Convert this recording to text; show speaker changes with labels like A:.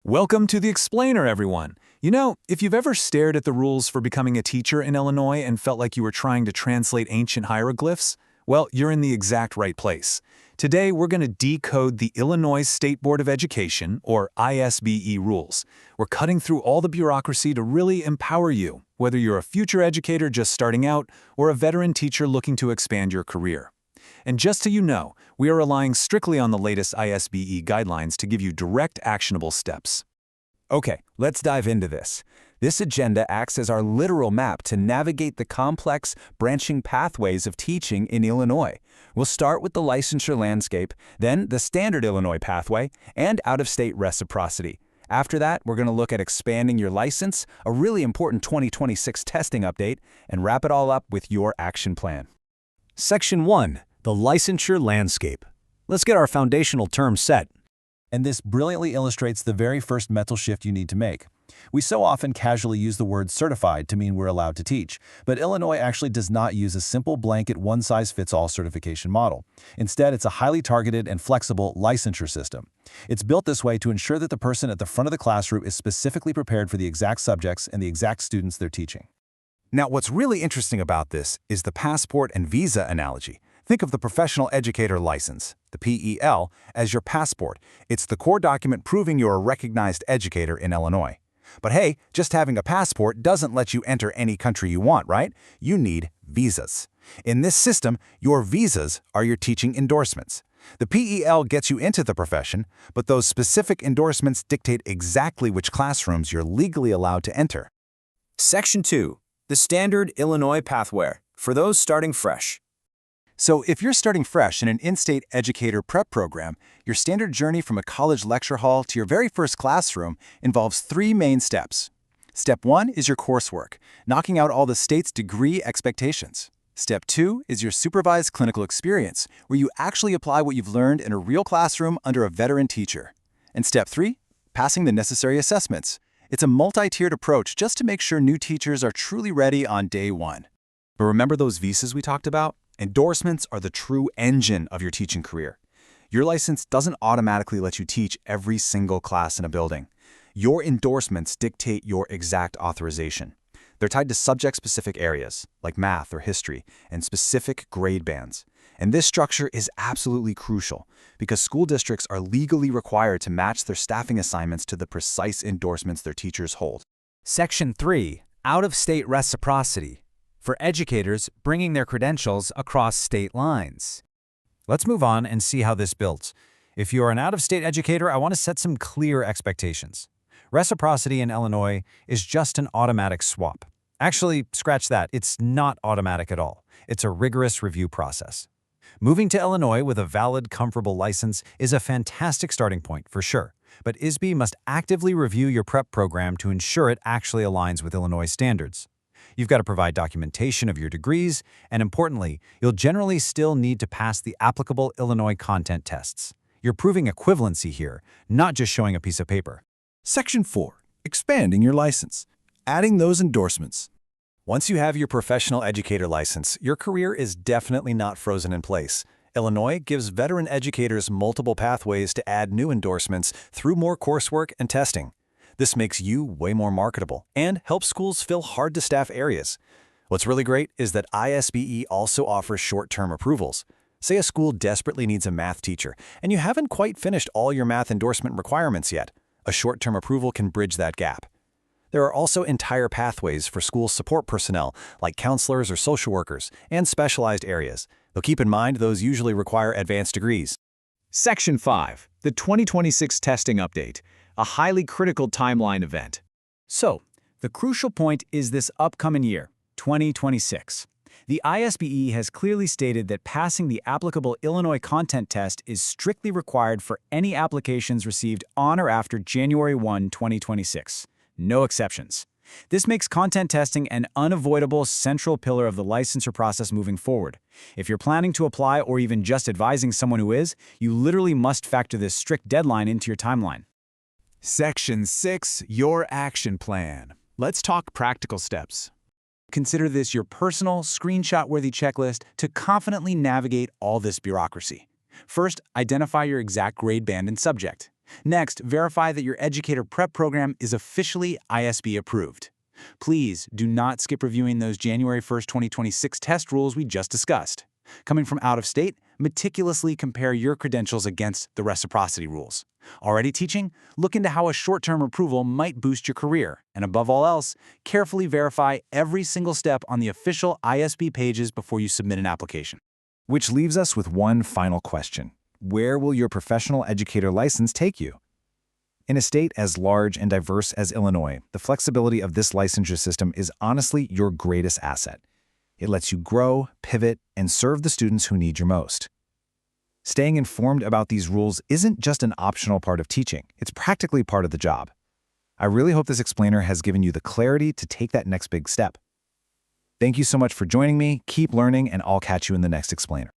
A: Welcome to the Explainer, everyone. You know, if you've ever stared at the rules for becoming a teacher in Illinois and felt like you were trying to translate ancient hieroglyphs, well, you're in the exact right place. Today, we're going to decode the Illinois State Board of Education, or ISBE rules. We're cutting through all the bureaucracy to really empower you, whether you're a future educator just starting out or a veteran teacher looking to expand your career. And just so you know, we are relying strictly on the latest ISBE guidelines to give you direct, actionable steps.
B: Okay, let's dive into this. This agenda acts as our literal map to navigate the complex, branching pathways of teaching in Illinois. We'll start with the licensure landscape, then the standard Illinois pathway, and out-of-state reciprocity. After that, we're going to look at expanding your license, a really important 2026 testing update, and wrap it all up with your action plan.
C: Section 1. The licensure landscape. Let's get our foundational terms set.
D: And this brilliantly illustrates the very first mental shift you need to make. We so often casually use the word certified to mean we're allowed to teach, but Illinois actually does not use a simple blanket one-size-fits-all certification model. Instead, it's a highly targeted and flexible licensure system. It's built this way to ensure that the person at the front of the classroom is specifically prepared for the exact subjects and the exact students they're teaching.
B: Now, what's really interesting about this is the passport and visa analogy. Think of the professional educator license, the PEL, as your passport. It's the core document proving you're a recognized educator in Illinois. But hey, just having a passport doesn't let you enter any country you want, right? You need visas. In this system, your visas are your teaching endorsements. The PEL gets you into the profession, but those specific endorsements dictate exactly which classrooms you're legally allowed to enter.
C: Section 2. The standard Illinois pathway for those starting fresh.
B: So if you're starting fresh in an in-state educator prep program, your standard journey from a college lecture hall to your very first classroom involves 3 main steps. Step 1 is your coursework, knocking out all the state's degree expectations. Step 2 is your supervised clinical experience, where you actually apply what you've learned in a real classroom under a veteran teacher. And Step 3, passing the necessary assessments. It's a multi-tiered approach just to make sure new teachers are truly ready on day 1. But remember those visas we talked about? Endorsements are the true engine of your teaching career. Your license doesn't automatically let you teach every single class in a building. Your endorsements dictate your exact authorization. They're tied to subject-specific areas, like math or history, and specific grade bands. And this structure is absolutely crucial because school districts are legally required to match their staffing assignments to the precise endorsements their teachers hold.
C: Section 3. Out-of-state reciprocity. For educators bringing their credentials across state lines. Let's move on and see how this builds. If you're an out-of-state educator, I want to set some clear expectations. Reciprocity in Illinois is just an automatic swap. Actually, scratch that. It's not automatic at all. It's a rigorous review process. Moving to Illinois with a valid, comfortable license is a fantastic starting point for sure, but ISBE must actively review your prep program to ensure it actually aligns with Illinois standards. You've got to provide documentation of your degrees, and importantly, you'll generally still need to pass the applicable Illinois content tests. You're proving equivalency here, not just showing a piece of paper.
D: Section 4. Expanding your license. Adding those endorsements.
B: Once you have your professional educator license, your career is definitely not frozen in place. Illinois gives veteran educators multiple pathways to add new endorsements through more coursework and testing. This makes you way more marketable and helps schools fill hard-to-staff areas. What's really great is that ISBE also offers short-term approvals. Say a school desperately needs a math teacher, and you haven't quite finished all your math endorsement requirements yet. A short-term approval can bridge that gap. There are also entire pathways for school support personnel, like counselors or social workers, and specialized areas, though keep in mind those usually require advanced degrees.
A: Section 5. The 2026 testing update. A highly critical timeline event.
C: So, the crucial point is this upcoming year, 2026. The ISBE has clearly stated that passing the applicable Illinois content test is strictly required for any applications received on or after January 1, 2026. No exceptions. This makes content testing an unavoidable central pillar of the licensure process moving forward. If you're planning to apply or even just advising someone who is, you literally must factor this strict deadline into your timeline.
A: Section 6. Your action plan. Let's talk practical steps.
C: Consider this your personal, screenshot-worthy checklist to confidently navigate all this bureaucracy. First, identify your exact grade band and subject. Next, verify that your educator prep program is officially ISB approved. Please do not skip reviewing those January 1st, 2026 test rules we just discussed. Coming from out of state, meticulously compare your credentials against the reciprocity rules. Already teaching? Look into how a short-term approval might boost your career. And above all else, carefully verify every single step on the official ISB pages before you submit an application.
B: Which leaves us with one final question. Where will your professional educator license take you? In a state as large and diverse as Illinois, the flexibility of this licensure system is honestly your greatest asset. It lets you grow, pivot, and serve the students who need you most. Staying informed about these rules isn't just an optional part of teaching, it's practically part of the job. I really hope this explainer has given you the clarity to take that next big step. Thank you so much for joining me, keep learning, and I'll catch you in the next explainer.